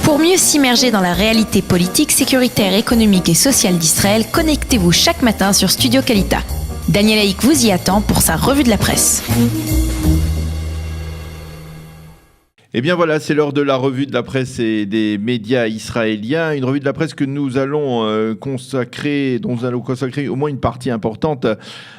Pour mieux s'immerger dans la réalité politique, sécuritaire, économique et sociale d'Israël, connectez-vous chaque matin sur Studio Kalita. Daniel Haïk vous y attend pour sa revue de la presse. Eh bien voilà, c'est l'heure de la revue de la presse et des médias israéliens. Une revue de la presse que nous allons consacrer au moins une partie importante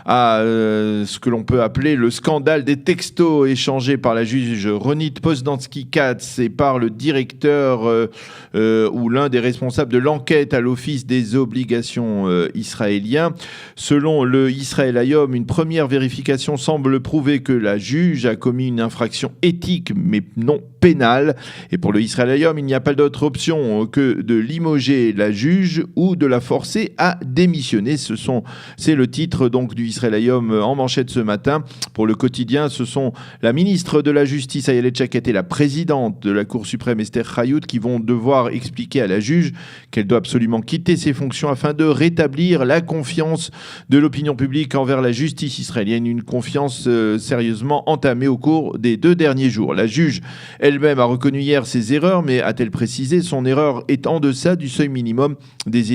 à ce que l'on peut appeler le scandale des textos échangés par la juge Ronit Poznansky-Katz et par le directeur ou l'un des responsables de l'enquête à l'Office des obligations israélien. Selon le Israël Hayom, une première vérification semble prouver que la juge a commis une infraction éthique mais non pénale. Et pour le Israël Hayom, il n'y a pas d'autre option que de limoger la juge ou de la forcer à démissionner. C'est le titre donc du Israël Hayom en manchette ce matin. Pour le quotidien, ce sont la ministre de la Justice Ayelet Shaked et la présidente de la Cour suprême Esther Chayout qui vont devoir expliquer à la juge qu'elle doit absolument quitter ses fonctions afin de rétablir la confiance de l'opinion publique envers la justice israélienne, une confiance sérieusement entamée au cours des 2 derniers jours. La juge elle-même a reconnu hier ses erreurs, mais a-t-elle précisé son erreur est en deçà du seuil minimum des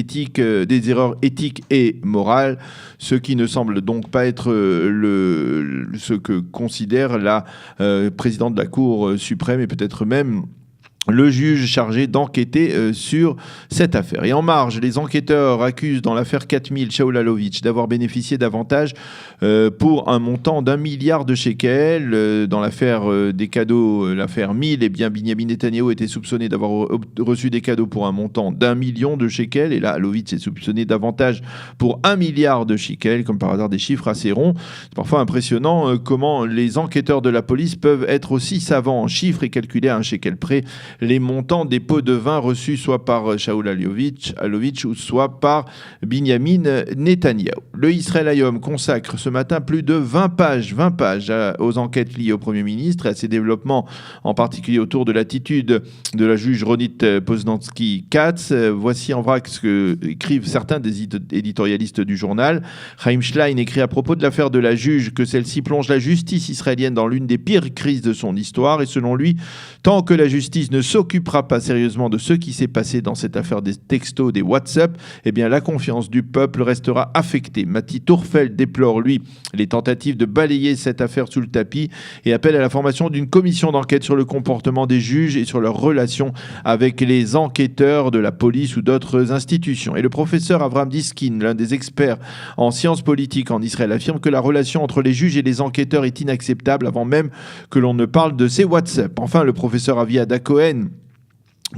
erreurs éthiques et morales, ce qui ne semble donc pas être ce que considère la présidente de la Cour suprême et peut-être même le juge chargé d'enquêter sur cette affaire. Et en marge, les enquêteurs accusent dans l'affaire 4000 Shaul Alovitch d'avoir bénéficié d'avantages pour un montant d'1 milliard de shekels. Dans l'affaire des cadeaux, l'affaire 1000, eh bien Binyamin Netanyahou était soupçonné d'avoir reçu des cadeaux pour un montant d'1 million de shekels. Et là, Alovitch est soupçonné d'avantages pour 1 milliard de shekels, comme par hasard des chiffres assez ronds. C'est parfois impressionnant comment les enquêteurs de la police peuvent être aussi savants en chiffres et calculer à un shekel près les montants des pots de vin reçus soit par Shaul Alovitch ou soit par Binyamin Netanyahou. Le Israël Hayom consacre ce matin plus de 20 pages aux enquêtes liées au Premier ministre et à ses développements, en particulier autour de l'attitude de la juge Ronit Poznansky-Katz. Voici en vrac ce que écrivent certains des éditorialistes du journal. Chaim Schlein écrit à propos de l'affaire de la juge que celle-ci plonge la justice israélienne dans l'une des pires crises de son histoire et selon lui, tant que la justice ne s'occupera pas sérieusement de ce qui s'est passé dans cette affaire des textos, des WhatsApp, eh bien la confiance du peuple restera affectée. Mati Tourfel déplore, lui, les tentatives de balayer cette affaire sous le tapis et appelle à la formation d'une commission d'enquête sur le comportement des juges et sur leurs relations avec les enquêteurs de la police ou d'autres institutions. Et le professeur Avram Diskin, l'un des experts en sciences politiques en Israël, affirme que la relation entre les juges et les enquêteurs est inacceptable avant même que l'on ne parle de ces WhatsApp. Enfin, le professeur Aviada Cohen,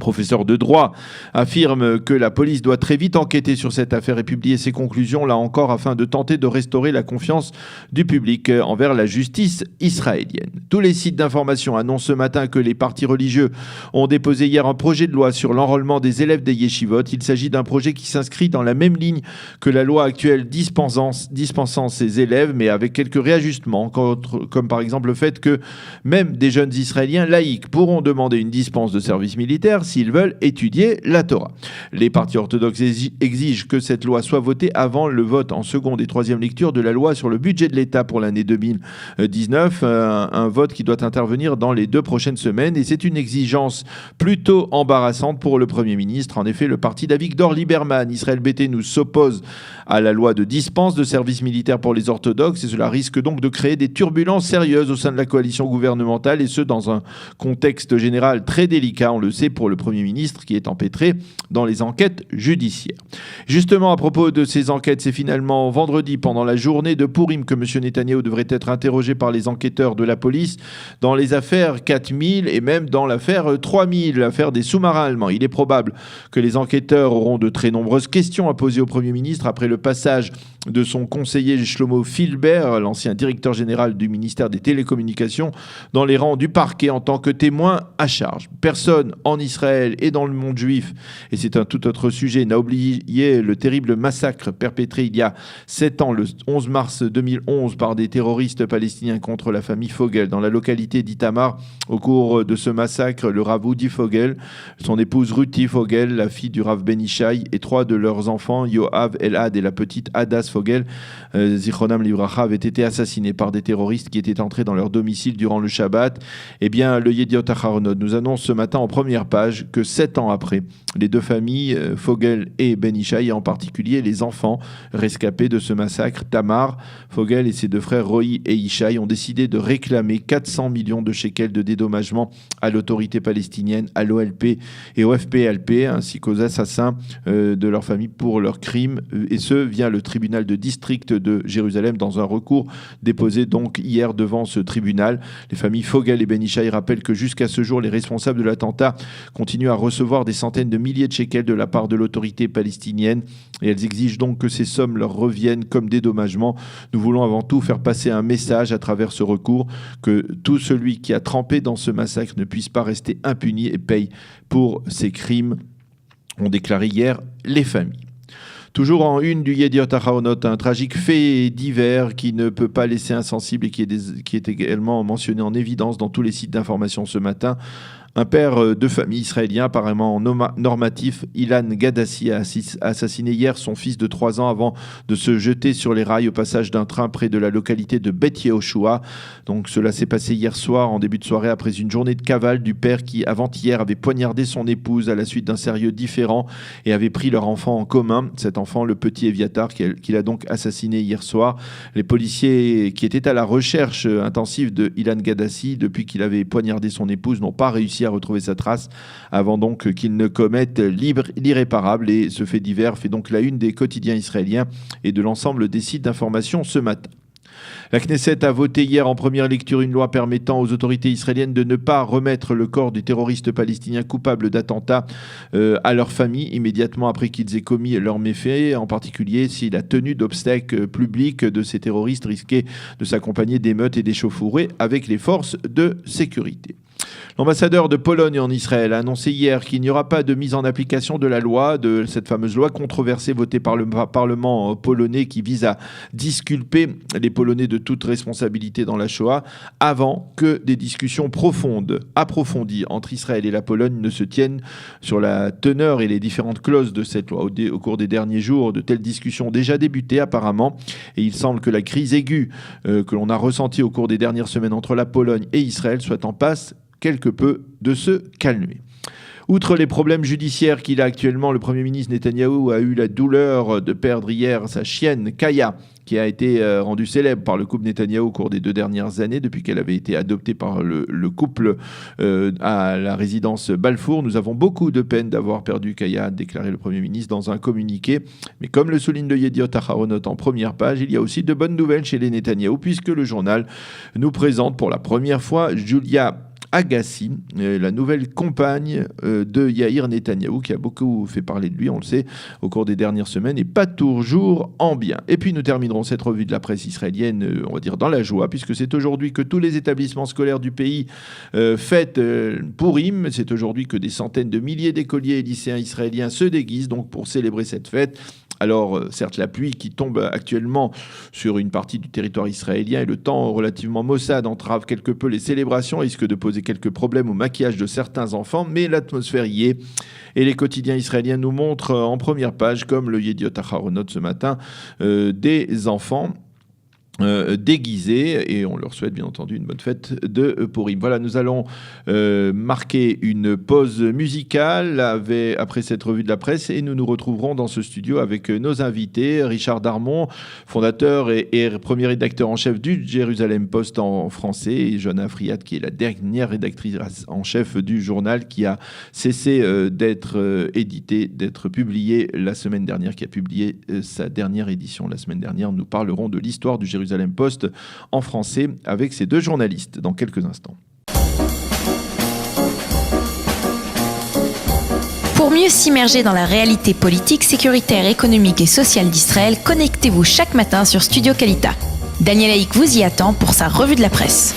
professeur de droit, affirme que la police doit très vite enquêter sur cette affaire et publier ses conclusions, là encore, afin de tenter de restaurer la confiance du public envers la justice israélienne. Tous les sites d'information annoncent ce matin que les partis religieux ont déposé hier un projet de loi sur l'enrôlement des élèves des yeshivot. Il s'agit d'un projet qui s'inscrit dans la même ligne que la loi actuelle dispensant ces élèves, mais avec quelques réajustements, comme par exemple le fait que même des jeunes Israéliens laïcs pourront demander une dispense de service militaire s'ils veulent étudier la Torah. Les partis orthodoxes exigent que cette loi soit votée avant le vote en seconde et troisième lecture de la loi sur le budget de l'État pour l'année 2019, un vote qui doit intervenir dans les 2 prochaines semaines, et c'est une exigence plutôt embarrassante pour le Premier ministre. En effet, le parti d'Avigdor Lieberman, Israël Beiteinu, s'oppose à la loi de dispense de service militaire pour les orthodoxes, et cela risque donc de créer des turbulences sérieuses au sein de la coalition gouvernementale, et ce dans un contexte général très délicat, on le sait, pour le Premier ministre qui est empêtré dans les enquêtes judiciaires. Justement, à propos de ces enquêtes, c'est finalement vendredi, pendant la journée de Purim, que M. Netanyahou devrait être interrogé par les enquêteurs de la police dans les affaires 4000 et même dans l'affaire 3000, l'affaire des sous-marins allemands. Il est probable que les enquêteurs auront de très nombreuses questions à poser au Premier ministre après le passage de son conseiller Shlomo Filber, l'ancien directeur général du ministère des Télécommunications, dans les rangs du parquet en tant que témoin à charge. Personne en Israël et dans le monde juif, et c'est un tout autre sujet, n'a oublié le terrible massacre perpétré il y a 7 ans, le 11 mars 2011, par des terroristes palestiniens contre la famille Fogel, dans la localité d'Itamar. Au cours de ce massacre, le Rav Udi Fogel, son épouse Ruti Fogel, la fille du Rav Ben Ishai, et 3 de leurs enfants, Yoav, Elad et la petite Hadas Fogel, Zichronam Livracha, avaient été assassinés par des terroristes qui étaient entrés dans leur domicile durant le Shabbat. Eh bien, le Yediot Aharonot nous annonce ce matin en première page page que 7 ans après, les deux familles, Fogel et Ben Ishaï, et en particulier les enfants rescapés de ce massacre, Tamar, Fogel et ses deux frères Roï et Ishaï, ont décidé de réclamer 400 millions de shekels de dédommagement à l'autorité palestinienne, à l'OLP et au FPLP, ainsi qu'aux assassins de leur famille pour leurs crimes, et ce via le tribunal de district de Jérusalem dans un recours déposé donc hier devant ce tribunal. Les familles Fogel et Ben Ishaï rappellent que jusqu'à ce jour, les responsables de l'attentat continuent à recevoir des centaines de milliers de shekels de la part de l'autorité palestinienne, et elles exigent donc que ces sommes leur reviennent comme dédommagement. Nous voulons avant tout faire passer un message à travers ce recours, que tout celui qui a trempé dans ce massacre ne puisse pas rester impuni et paye pour ses crimes, ont déclaré hier les familles. Toujours en une du Yediot Ahronot, un tragique fait divers qui ne peut pas laisser insensible et qui est également mentionné en évidence dans tous les sites d'information ce matin. Un père de famille israélien apparemment normatif, Ilan Gadassi, a assassiné hier son fils de 3 ans avant de se jeter sur les rails au passage d'un train près de la localité de Beth Yehoshua. Donc cela s'est passé hier soir en début de soirée après une journée de cavale du père qui avant-hier avait poignardé son épouse à la suite d'un sérieux différend et avait pris leur enfant en commun. Cet enfant, le petit Eviatar, qu'il a donc assassiné hier soir. Les policiers qui étaient à la recherche intensive de Ilan Gadassi depuis qu'il avait poignardé son épouse n'ont pas réussi à retrouver sa trace avant donc qu'il ne commette l'irréparable, et ce fait divers fait donc la une des quotidiens israéliens et de l'ensemble des sites d'information ce matin. La Knesset a voté hier en première lecture une loi permettant aux autorités israéliennes de ne pas remettre le corps du terroriste palestinien coupable d'attentat à leur famille immédiatement après qu'ils aient commis leurs méfaits, en particulier si la tenue d'obsèques publiques de ces terroristes risquait de s'accompagner d'émeutes et d'échauffourées avec les forces de sécurité. L'ambassadeur de Pologne en Israël a annoncé hier qu'il n'y aura pas de mise en application de la loi, de cette fameuse loi controversée votée par le Parlement polonais qui vise à disculper les Polonais de toute responsabilité dans la Shoah, avant que des discussions approfondies entre Israël et la Pologne ne se tiennent sur la teneur et les différentes clauses de cette loi. Au cours des derniers jours, de telles discussions ont déjà débuté apparemment, et il semble que la crise aiguë que l'on a ressentie au cours des dernières semaines entre la Pologne et Israël soit en passe quelque peu de se calmer. Outre les problèmes judiciaires qu'il a actuellement, le Premier ministre Netanyahou a eu la douleur de perdre hier sa chienne Kaya, qui a été rendue célèbre par le couple Netanyahou au cours des 2 dernières années, depuis qu'elle avait été adoptée par le couple à la résidence Balfour. Nous avons beaucoup de peine d'avoir perdu Kaya, a déclaré le Premier ministre dans un communiqué. Mais comme le souligne le Yediot Ahronot en première page, il y a aussi de bonnes nouvelles chez les Netanyahou, puisque le journal nous présente pour la première fois Julia Agassi, la nouvelle compagne de Yair Netanyahou, qui a beaucoup fait parler de lui, on le sait, au cours des dernières semaines, et pas toujours en bien. Et puis nous terminerons cette revue de la presse israélienne, on va dire dans la joie, puisque c'est aujourd'hui que tous les établissements scolaires du pays fêtent Purim. C'est aujourd'hui que des centaines de milliers d'écoliers et lycéens israéliens se déguisent donc pour célébrer cette fête. Alors, certes, la pluie qui tombe actuellement sur une partie du territoire israélien et le temps relativement maussade entrave quelque peu les célébrations, risque de poser quelques problèmes au maquillage de certains enfants, mais l'atmosphère y est. Et les quotidiens israéliens nous montrent en première page, comme le Yediot Ahronot ce matin, des enfants déguisés, et on leur souhaite bien entendu une bonne fête de Purim. Voilà, nous allons marquer une pause musicale après cette revue de la presse, et nous nous retrouverons dans ce studio avec nos invités, Richard Darmon, fondateur et premier rédacteur en chef du Jérusalem Post en français, et Johanna Friat, qui est la dernière rédactrice en chef du journal, qui a cessé d'être édité, d'être publié la semaine dernière, qui a publié sa dernière édition la semaine dernière. Nous parlerons de l'histoire du Jérusalem Post en français avec ces 2 journalistes dans quelques instants. Pour mieux s'immerger dans la réalité politique, sécuritaire, économique et sociale d'Israël, connectez-vous chaque matin sur Studio Kalita. Daniel Haïk vous y attend pour sa revue de la presse.